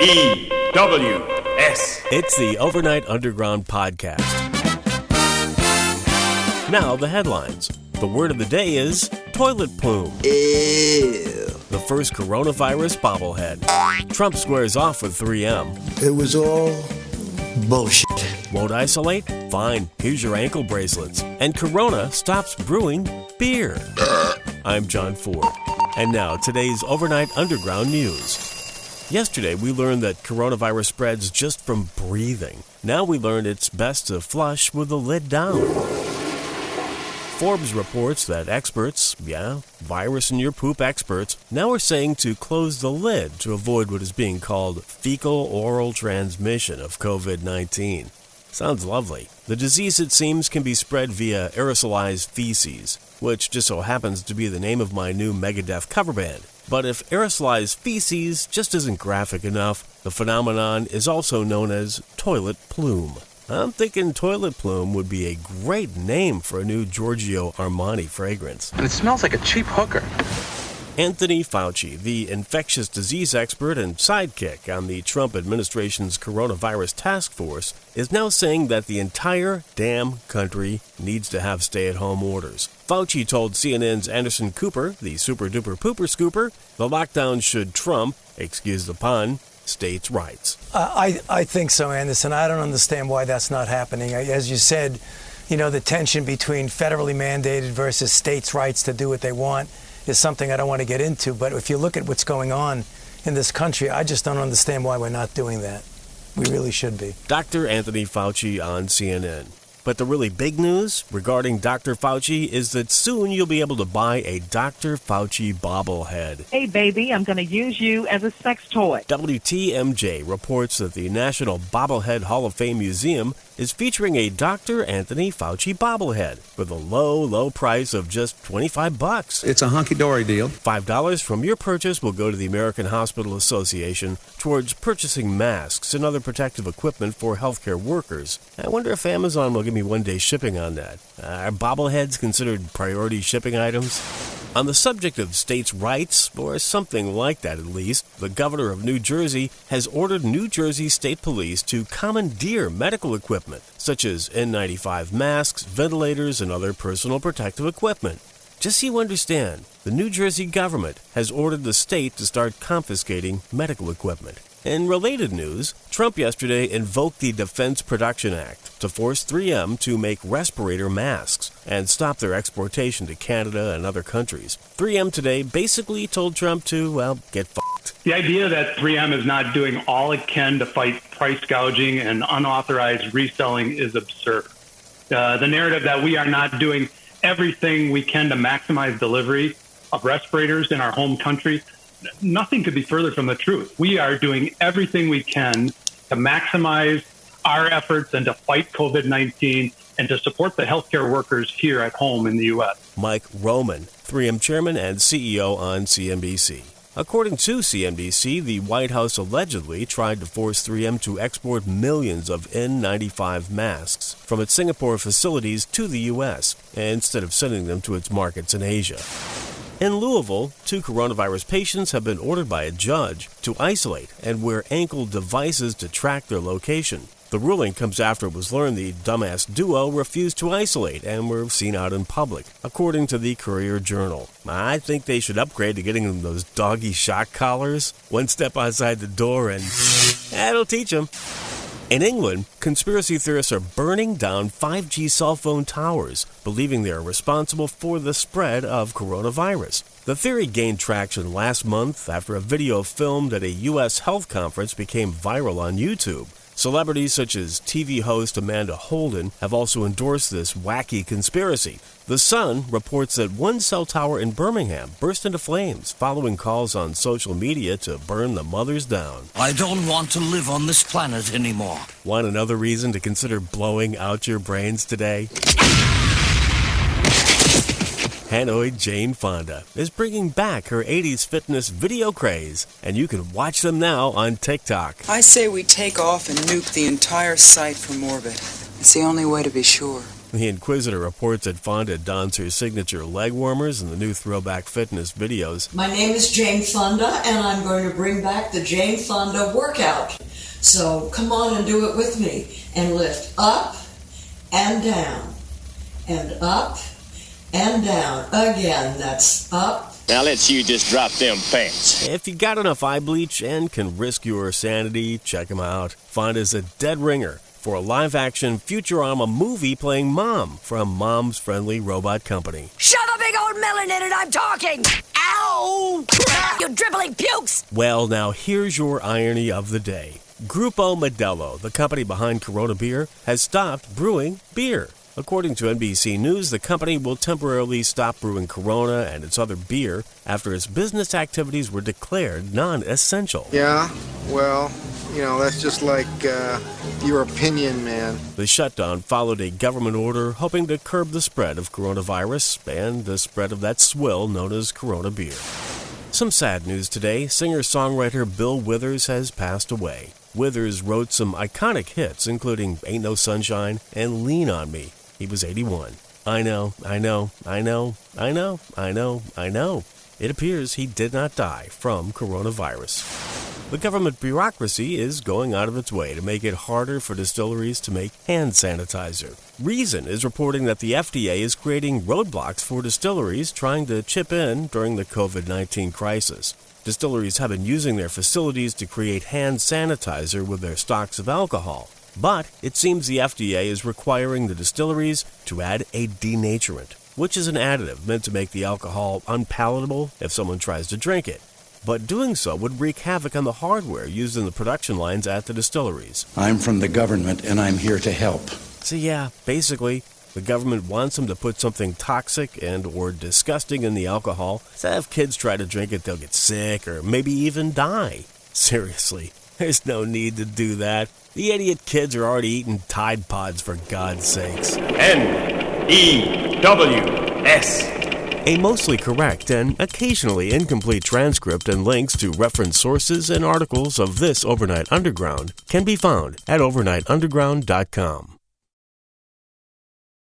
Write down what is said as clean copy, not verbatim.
EWS. It's the Overnight Underground Podcast. Now the headlines. The word of the day is toilet plume. Ew. The first coronavirus bobblehead. Trump squares off with 3M. It was all bullshit. Won't isolate? Fine, here's your ankle bracelets. And Corona stops brewing beer. I'm John Ford. And now today's Overnight Underground News. Yesterday, we learned that coronavirus spreads just from breathing. Now we learned it's best to flush with the lid down. Forbes reports that experts, virus in your poop experts, now are saying to close the lid to avoid what is being called fecal-oral transmission of COVID-19. Sounds lovely. The disease, it seems, can be spread via aerosolized feces, which just so happens to be the name of my new Megadeth cover band. But if aerosolized feces just isn't graphic enough, the phenomenon is also known as toilet plume. I'm thinking toilet plume would be a great name for a new Giorgio Armani fragrance. And it smells like a cheap hooker. Anthony Fauci, the infectious disease expert and sidekick on the Trump administration's coronavirus task force, is now saying that the entire damn country needs to have stay-at-home orders. Fauci told CNN's Anderson Cooper, the super-duper pooper scooper, the lockdown should trump, excuse the pun, states' rights. I think so, Anderson. I don't understand why that's not happening. As you said, the tension between federally mandated versus states' rights to do what they want is something I don't want to get into. But if you look at what's going on in this country, I just don't understand why we're not doing that. We really should be. Dr. Anthony Fauci on CNN. But the really big news regarding Dr. Fauci is that soon you'll be able to buy a Dr. Fauci bobblehead. Hey, baby, I'm going to use you as a sex toy. WTMJ reports that the National Bobblehead Hall of Fame Museum is featuring a Dr. Anthony Fauci bobblehead with a low price of just $25. It's a hunky-dory deal. $5 from your purchase will go to the American Hospital Association towards purchasing masks and other protective equipment for healthcare workers. I wonder if Amazon will give me one-day shipping on that. Are bobbleheads considered priority shipping items? On the subject of states' rights, or something like that at least, the governor of New Jersey has ordered New Jersey State Police to commandeer medical equipment, such as N95 masks, ventilators, and other personal protective equipment. Just so you understand, the New Jersey government has ordered the state to start confiscating medical equipment. In related news, Trump yesterday invoked the Defense Production Act to force 3M to make respirator masks and stop their exportation to Canada and other countries. 3M today basically told Trump to, get fucked. The idea that 3M is not doing all it can to fight price gouging and unauthorized reselling is absurd. The narrative that we are not doing everything we can to maximize delivery of respirators in our home country, nothing could be further from the truth. We are doing everything we can to maximize our efforts and to fight COVID-19 and to support the healthcare workers here at home in the U.S. Mike Roman, 3M chairman and CEO on CNBC. According to CNBC, the White House allegedly tried to force 3M to export millions of N95 masks from its Singapore facilities to the U.S. instead of sending them to its markets in Asia. In Louisville, 2 coronavirus patients have been ordered by a judge to isolate and wear ankle devices to track their location. The ruling comes after it was learned the dumbass duo refused to isolate and were seen out in public, according to the Courier-Journal. I think they should upgrade to getting them those doggy shock collars. One step outside the door and that'll teach them. In England, conspiracy theorists are burning down 5G cell phone towers, believing they are responsible for the spread of coronavirus. The theory gained traction last month after a video filmed at a U.S. health conference became viral on YouTube. Celebrities such as TV host Amanda Holden have also endorsed this wacky conspiracy. The Sun reports that one cell tower in Birmingham burst into flames following calls on social media to burn the mothers down. I don't want to live on this planet anymore. Want another reason to consider blowing out your brains today? Hanoi Jane Fonda is bringing back her 80s fitness video craze, and you can watch them now on TikTok. I say we take off and nuke the entire site from orbit. It's the only way to be sure. The Inquisitor reports that Fonda dons her signature leg warmers in the new throwback fitness videos. My name is Jane Fonda, and I'm going to bring back the Jane Fonda workout. So come on and do it with me, and lift up and down, and up and down. Again, that's up. Now let's you just drop them pants. If you got enough eye bleach and can risk your sanity, check him out. Fonda's a dead ringer for a live-action Futurama movie playing Mom from Mom's Friendly Robot Company. Shove a big old melon in it, I'm talking! Ow! You dribbling pukes! Well, now here's your irony of the day. Grupo Modelo, the company behind Corona Beer, has stopped brewing beer. According to NBC News, the company will temporarily stop brewing Corona and its other beer after its business activities were declared non-essential. Yeah, well, that's just like your opinion, man. The shutdown followed a government order hoping to curb the spread of coronavirus and the spread of that swill known as Corona beer. Some sad news today. Singer-songwriter Bill Withers has passed away. Withers wrote some iconic hits, including Ain't No Sunshine and Lean on Me. He was 81. I know. It appears he did not die from coronavirus. The government bureaucracy is going out of its way to make it harder for distilleries to make hand sanitizer. Reason is reporting that the FDA is creating roadblocks for distilleries trying to chip in during the COVID-19 crisis. Distilleries have been using their facilities to create hand sanitizer with their stocks of alcohol. But it seems the FDA is requiring the distilleries to add a denaturant, which is an additive meant to make the alcohol unpalatable if someone tries to drink it. But doing so would wreak havoc on the hardware used in the production lines at the distilleries. I'm from the government, and I'm here to help. So yeah, basically, the government wants them to put something toxic and or disgusting in the alcohol, so if kids try to drink it, they'll get sick or maybe even die. Seriously, there's no need to do that. The idiot kids are already eating Tide Pods, for God's sakes. N-E-W-S. A mostly correct and occasionally incomplete transcript and links to reference sources and articles of this Overnight Underground can be found at overnightunderground.com.